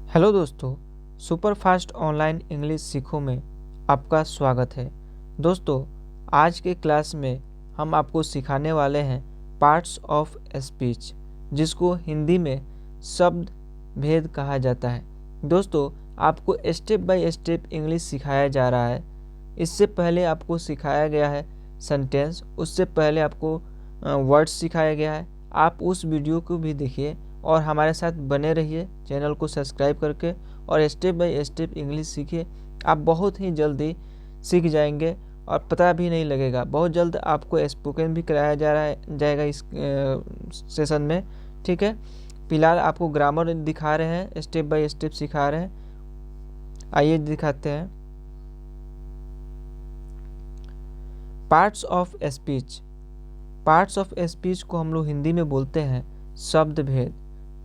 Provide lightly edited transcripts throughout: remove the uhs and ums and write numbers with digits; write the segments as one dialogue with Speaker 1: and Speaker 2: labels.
Speaker 1: Hello दोस्तों, super fast online English सीखो में आपका स्वागत है। दोस्तों, आज के क्लास में हम आपको सिखाने वाले हैं पार्ट्स ऑफ स्पीच, जिसको हिंदी में शब्द भेद कहा जाता है। दोस्तों, आपको स्टेप बाय स्टेप इंग्लिश सिखाया जा रहा है। इससे पहले आपको सिखाया गया है सेंटेंस, उससे पहले आपको वर्ड्स सिखाया गया है। आप उस वीडियो को भी देखिए और हमारे साथ बने रहिए, चैनल को सब्सक्राइब करके, और स्टेप बाय स्टेप इंग्लिश सीखिए। आप बहुत ही जल्दी सीख जाएंगे और पता भी नहीं लगेगा। बहुत जल्द आपको स्पोकन भी कराया जाएगा इस सेशन में। ठीक है, फिलहाल आपको ग्रामर दिखा रहे हैं, स्टेप बाय स्टेप सिखा रहे हैं। आइए दिखाते हैं। Parts of speech. Parts of speech को हम लोग हिंदी में बोलते हैं शब्द भेद।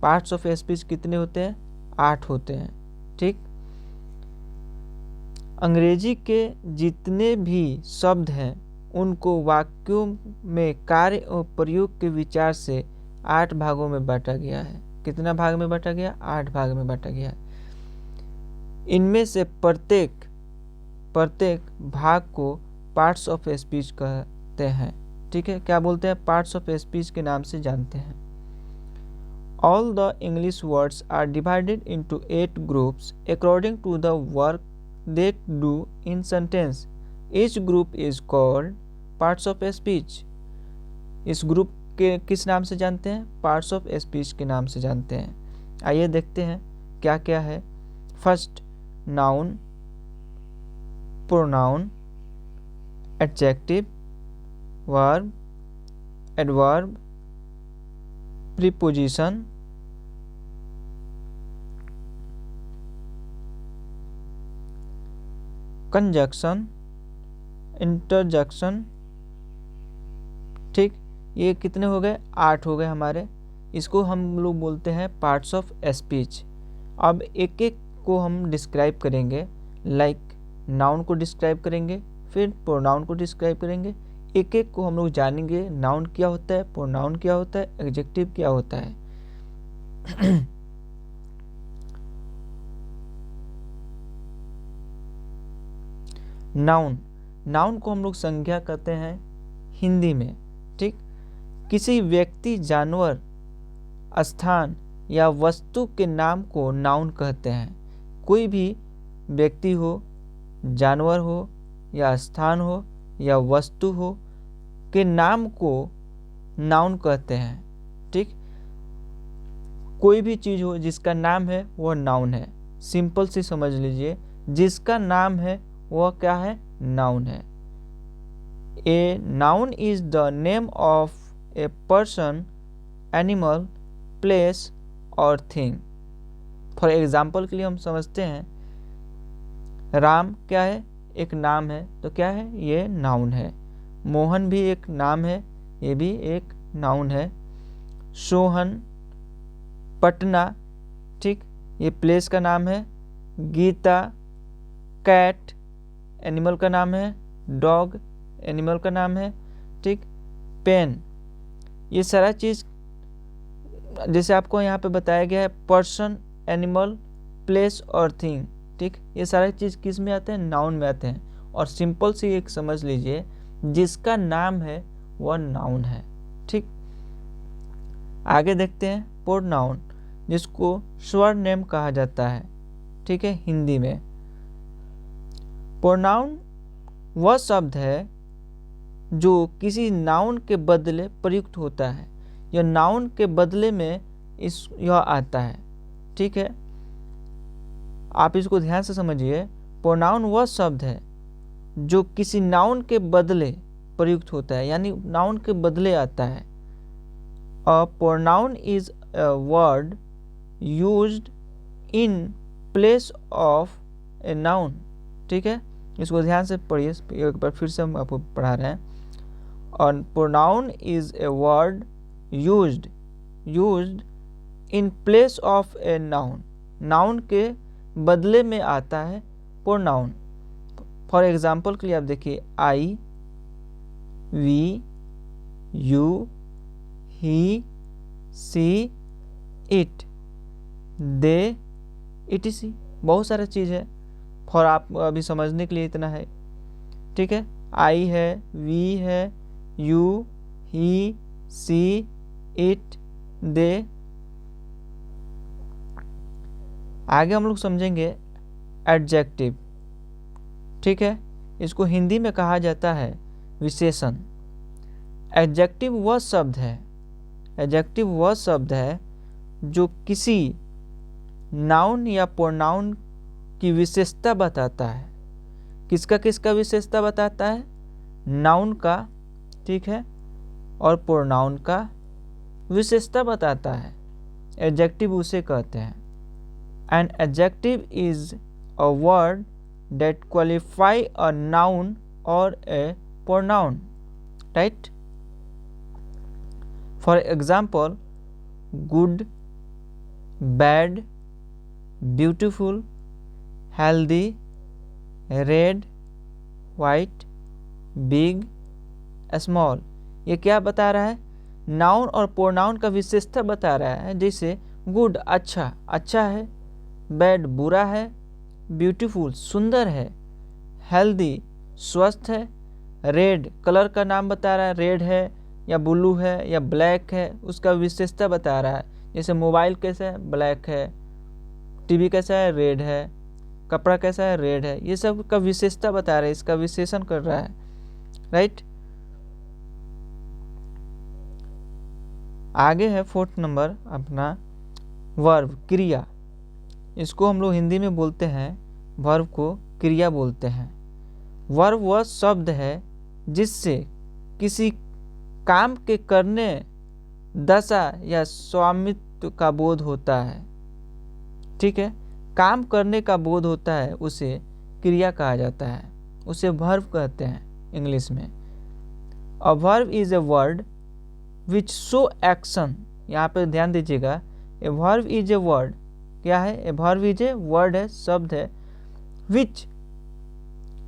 Speaker 1: पार्ट्स ऑफ स्पीच कितने होते हैं? 8 होते हैं। ठीक, अंग्रेजी के जितने भी शब्द हैं उनको वाक्यों में कार्य और प्रयोग के विचार से 8 भागों में बांटा गया है। कितना भाग में बांटा गया? 8 भाग में बांटा गया है। इनमें से प्रत्येक भाग को पार्ट्स ऑफ स्पीच कहते हैं। ठीक है, क्या बोलते हैं? पार्ट्स ऑफ स्पीच के नाम से जानते हैं। All the English words are divided into 8 groups according to the work they do in sentence. Each group is called parts of speech. इस ग्रुप के किस नाम से जानते हैं? पार्ट्स ऑफ स्पीच के नाम से जानते हैं। आइए देखते हैं क्या क्या है। First, noun, pronoun, adjective, verb, adverb, preposition, conjunction, interjection. ठीक, ये कितने हो गए? 8 हो गए हमारे। इसको हम लोग बोलते हैं पार्ट्स ऑफ स्पीच। अब एक एक को हम डिस्क्राइब करेंगे। लाइक नाउन को डिस्क्राइब करेंगे, फिर प्रोनाउन को डिस्क्राइब करेंगे। एक एक को हम लोग जानेंगे, नाउन क्या होता है, प्रोनाउन क्या होता है, एडजेक्टिव क्या होता है। नाउन को हम लोग संज्ञा कहते हैं हिंदी में। ठीक, किसी व्यक्ति, जानवर, स्थान या वस्तु के नाम को नाउन कहते हैं। कोई भी व्यक्ति हो, जानवर हो, या स्थान हो, या वस्तु हो के नाम को नाउन कहते हैं। ठीक, कोई भी चीज़ हो जिसका नाम है वह नाउन है। सिंपल सी समझ लीजिए, जिसका नाम है वह क्या है? नाउन है। A noun is the name of a person, animal, place और थिंग। फॉर एग्जाम्पल के लिए हम समझते हैं, राम क्या है? एक नाम है, तो क्या है? ये नाउन है। मोहन भी एक नाम है, ये भी एक नाउन है। सोहन, पटना, ठीक, ये प्लेस का नाम है। गीता, कैट, एनिमल का नाम है। डॉग, एनिमल का नाम है। ठीक, पेन, ये सारा चीज़ जैसे आपको यहाँ पे बताया गया है, पर्सन, एनिमल, प्लेस और थिंग। ठीक, ये सारे चीज़ किस में आते हैं? नाउन में आते हैं। और सिंपल सी एक समझ लीजिए, जिसका नाम है वह नाउन है। ठीक, आगे देखते हैं प्रोनाउन, जिसको स्वरनेम कहा जाता है। ठीक है, हिंदी में प्रोनाउन वह शब्द है जो किसी नाउन के बदले प्रयुक्त होता है। यह नाउन के बदले में यह आता है। ठीक है, आप इसको ध्यान से समझिए। प्रोनाउन वह शब्द है जो किसी नाउन के बदले प्रयुक्त होता है, यानी नाउन के बदले आता है। A pronoun is a word used in place of a noun. ठीक है, इसको ध्यान से पढ़िए, एक बार फिर से हम आपको पढ़ा रहे हैं। और pronoun is a word used in place of a noun. Noun के बदले में आता है प्रोनाउन। फॉर एग्जाम्पल के लिए आप देखिए, I, we, you, he, she, it, they, etc, बहुत सारा चीज़ है। फॉर आप अभी समझने के लिए इतना है, ठीक है। आई है, वी है, यू, ही, सी, इट, दे। आगे हम लोग समझेंगे एडजेक्टिव, ठीक है। इसको हिंदी में कहा जाता है विशेषण। एडजेक्टिव वह शब्द है, एडजेक्टिव वह शब्द है जो किसी नाउन या प्रोनाउन की विशेषता बताता है। किसका किसका विशेषता बताता है? नाउन का, ठीक है, और प्रोनाउन का विशेषता बताता है। एडजेक्टिव उसे कहते हैं। An adjective is a word that qualify a noun और a pronoun, right. For example, good, bad, beautiful, healthy, red, white, big, small. ये क्या बता रहा है? नाउन और प्रोनाउन का विशेषता बता रहा है। जैसे गुड अच्छा, अच्छा है, बैड बुरा है, ब्यूटीफुल सुंदर है, हेल्दी स्वस्थ है, रेड कलर का नाम बता रहा है, रेड है या ब्लू है या ब्लैक है, उसका विशेषता बता रहा है। जैसे मोबाइल कैसा है? ब्लैक है, टीवी कैसा है? रेड है, कपड़ा कैसा है? रेड है। ये सब का विशेषता बता रहा है, इसका विशेषण कर रहा है, राइट। आगे है 4th नंबर अपना वर्ब, क्रिया। इसको हम लोग हिंदी में बोलते हैं, वर्ब को क्रिया बोलते हैं। वर्ब वह शब्द है जिससे किसी काम के करने, दशा या स्वामित्व का बोध होता है, ठीक है। काम करने का बोध होता है, उसे क्रिया कहा जाता है, उसे वर्ब कहते हैं इंग्लिश में। A verb is a word which show action. यहाँ पे ध्यान दीजिएगा, a verb is a word, क्या है? A verb is a word है, शब्द है, विच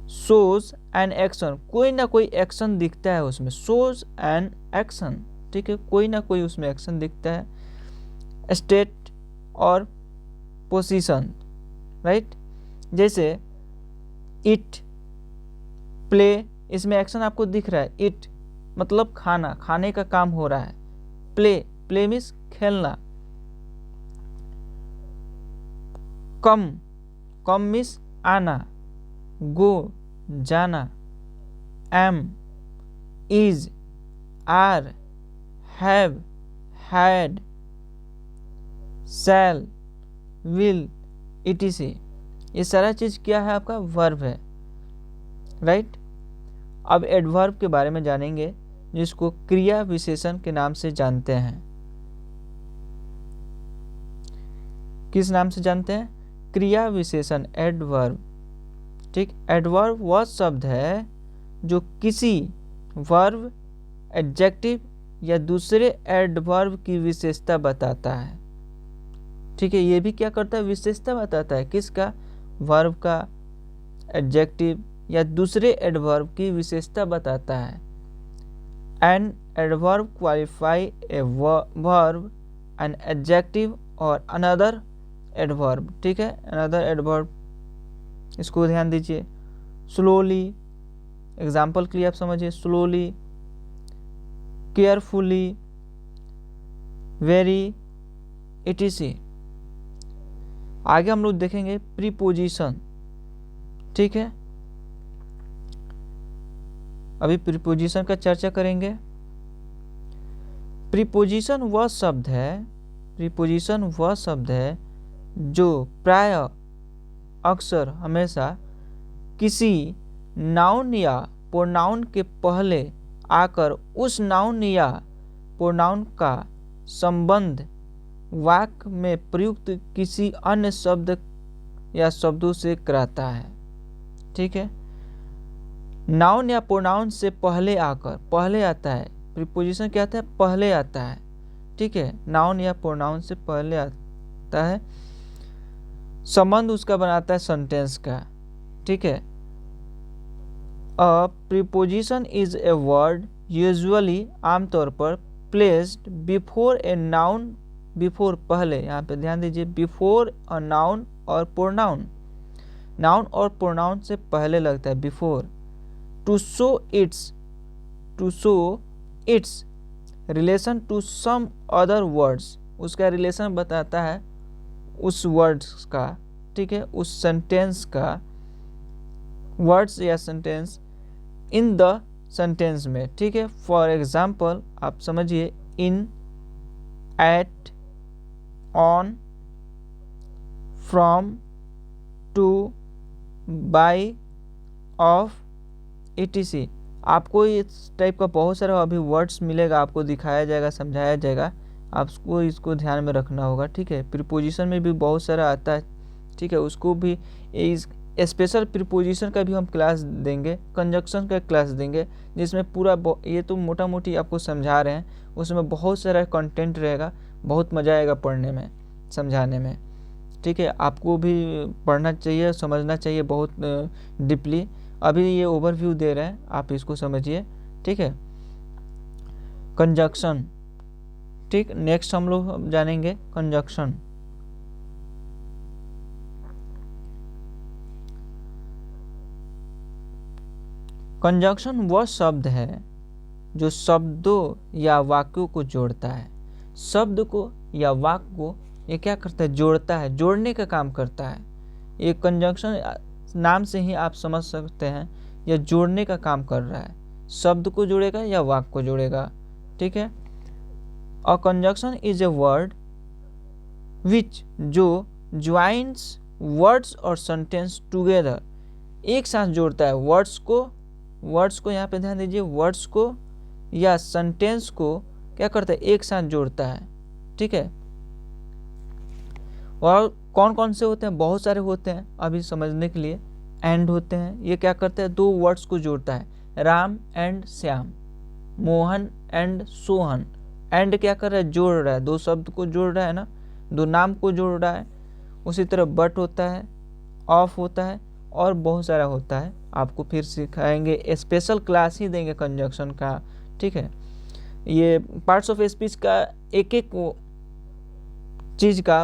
Speaker 1: शोज एन एक्शन, कोई ना कोई एक्शन दिखता है उसमें, शोज एन एक्शन, ठीक है, कोई ना कोई उसमें एक्शन दिखता है। स्टेट और पोजीशन, राइट। जैसे इट, प्ले, इसमें एक्शन आपको दिख रहा है। इट मतलब खाना, खाने का काम हो रहा है। प्ले, प्ले मीन्स खेलना। कम, कम मीन्स आना। गो जाना। Am, is, are, have, had, shall, will, etc, ये सारा चीज क्या है? आपका वर्ब है, राइट। अब एडवर्ब के बारे में जानेंगे, जिसको क्रिया विशेषण के नाम से जानते हैं। किस नाम से जानते हैं? क्रिया विशेषण, एडवर्ब, ठीक। एडवर्ब वह शब्द है जो किसी वर्ब, एडजेक्टिव या दूसरे एडवर्ब की विशेषता बताता है, ठीक है। ये भी क्या करता है? विशेषता बताता है। किसका? वर्ब का, एडजेक्टिव या दूसरे एडवर्ब की विशेषता बताता है। An adverb qualify a verb, an adjective और अनदर एडवर्ब, ठीक है, अनदर एडवर्ब। इसको ध्यान दीजिए। स्लोली, एग्जाम्पल के लिए आप समझिए, स्लोली, केयरफुली, वेरी, etc। आगे हम लोग देखेंगे प्रीपोजिशन, ठीक है। अभी प्रीपोजिशन का चर्चा करेंगे। प्रीपोजिशन वह शब्द है, प्रीपोजिशन वह शब्द है जो प्राय अक्सर हमेशा किसी नाउन या प्रोनाउन के पहले आकर उस नाउन या प्रोनाउन का संबंध वाक्य में प्रयुक्त किसी अन्य शब्द या शब्दों से कराता है, ठीक है। नाउन या प्रोनाउन से पहले आकर, पहले आता है प्रीपोजिशन, क्या आता है? पहले आता है, ठीक है। नाउन या प्रोनाउन से पहले आता है, संबंध उसका बनाता है सेंटेंस का, ठीक है। A preposition is a word usually, आमतौर पर, placed before a noun, before पहले, यहाँ पे ध्यान दीजिए, बिफोर अ नाउन और प्रोनाउन। नाउन और प्रोनाउन से पहले लगता है before. To show its relation to some other words, उसका रिलेशन बताता है उस वर्ड्स का, ठीक है, उस सेंटेंस का, वर्ड्स या सेंटेंस इन द सेंटेंस में, ठीक है। फॉर एग्जाम्पल आप समझिए, in, at, on, from, to, by, of, etc। आपको इस टाइप का बहुत सारा अभी वर्ड्स मिलेगा, आपको दिखाया जाएगा, समझाया जाएगा, आपको इसको ध्यान में रखना होगा, ठीक है। प्रीपोजिशन में भी बहुत सारा आता है, ठीक है, उसको भी इस स्पेशल प्रीपोजिशन का भी हम क्लास देंगे, कंजक्शन का क्लास देंगे, जिसमें पूरा ये तो मोटा मोटी आपको समझा रहे हैं, उसमें बहुत सारा कंटेंट रहेगा, बहुत मज़ा आएगा पढ़ने में, समझाने में, ठीक है। आपको भी पढ़ना चाहिए, समझना चाहिए बहुत डीपली। अभी ये ओवरव्यू दे रहे हैं, आप इसको समझिए, ठीक है। कंजक्शन, ठीक, नेक्स्ट हम लोग जानेंगे कंजक्शन। कंजक्शन वह शब्द है जो शब्दों या वाक्यों को जोड़ता है। शब्द को या वाक्य को ये क्या करता है, जोड़ता है, जोड़ने का काम करता है। ये कंजक्शन नाम से ही आप समझ सकते हैं, यह जोड़ने का काम कर रहा है, शब्द को जोड़ेगा या वाक्य को जोड़ेगा, ठीक है। A conjunction is a word which जो ज्वाइंस वर्ड्स और सेंटेंस टुगेदर, एक साथ जोड़ता है वर्ड्स को यहाँ पे ध्यान दीजिए, वर्ड्स को या सेंटेंस को क्या करता है, एक साथ जोड़ता है, ठीक है। और कौन कौन से होते हैं, बहुत सारे होते हैं, अभी समझने के लिए एंड होते हैं, ये क्या करते हैं, दो वर्ड्स को जोड़ता है, Ram and Shyam, Mohan and Sohan. And क्या कर रहा है, जोड़ रहा है, दो शब्द को जोड़ रहा है ना, दो नाम को जोड़ रहा है। उसी तरह बट होता है, ऑफ होता है, और बहुत सारा होता है, आपको फिर सिखाएंगे, स्पेशल क्लास ही देंगे कंजक्शन का, ठीक है। ये पार्ट्स ऑफ स्पीच का एक एक चीज़ का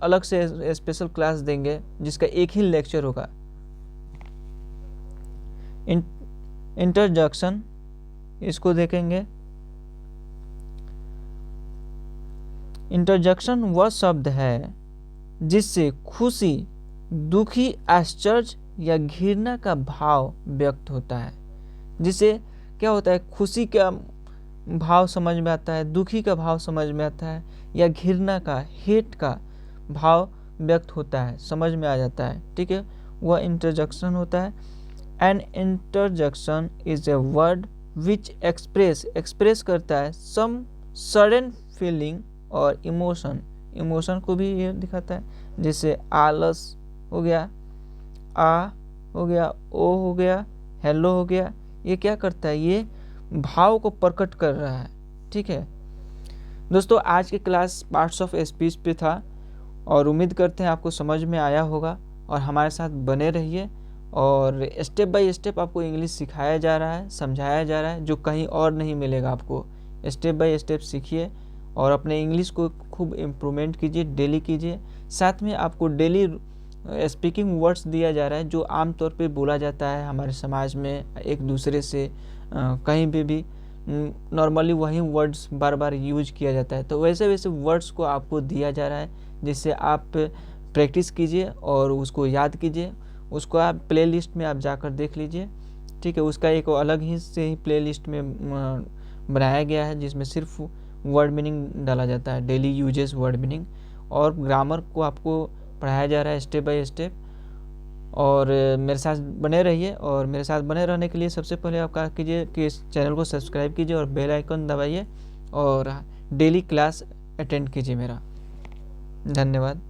Speaker 1: अलग से स्पेशल क्लास देंगे, जिसका एक ही लेक्चर होगा। इंटरजेक्शन, इसको देखेंगे। इंटरजेक्शन वह शब्द है जिससे खुशी, दुखी, आश्चर्य या घृणा का भाव व्यक्त होता है। जिसे क्या होता है, खुशी का भाव समझ में आता है, दुखी का भाव समझ में आता है, या घृणा का, हेट का भाव व्यक्त होता है, समझ में आ जाता है, ठीक है, वह इंटरजेक्शन होता है। An interjection is a word which express करता है सम सडन फीलिंग और इमोशन को भी ये दिखाता है, जैसे आलस हो गया, आ हो गया, ओ हो गया, हेलो हो गया। ये क्या करता है, ये भाव को प्रकट कर रहा है, ठीक है। दोस्तों, आज की क्लास पार्ट्स ऑफ स्पीच पे था, और उम्मीद करते हैं आपको समझ में आया होगा, और हमारे साथ बने रहिए। और स्टेप बाय स्टेप आपको इंग्लिश सिखाया जा रहा है, समझाया जा रहा है, जो कहीं और नहीं मिलेगा आपको। स्टेप बाय स्टेप सीखिए और अपने इंग्लिश को खूब इम्प्रूवमेंट कीजिए, डेली कीजिए। साथ में आपको डेली स्पीकिंग वर्ड्स दिया जा रहा है, जो आमतौर पे बोला जाता है हमारे समाज में एक दूसरे से, कहीं पे भी नॉर्मली वही वर्ड्स बार बार यूज किया जाता है। तो वैसे वैसे वर्ड्स को आपको दिया जा रहा है, जिससे आप प्रैक्टिस कीजिए और उसको याद कीजिए। उसको आप प्ले लिस्ट में आप जाकर देख लीजिए, ठीक है। उसका एक अलग ही से ही प्ले लिस्ट में बनाया गया है, जिसमें सिर्फ वर्ड मीनिंग डाला जाता है, डेली यूजेस वर्ड मीनिंग, और ग्रामर को आपको पढ़ाया जा रहा है स्टेप बाय स्टेप। और मेरे साथ बने रहिए, और मेरे साथ बने रहने के लिए सबसे पहले आप क्या कीजिए कि इस चैनल को सब्सक्राइब कीजिए और बेल आइकन दबाइए, और डेली क्लास अटेंड कीजिए मेरा। धन्यवाद।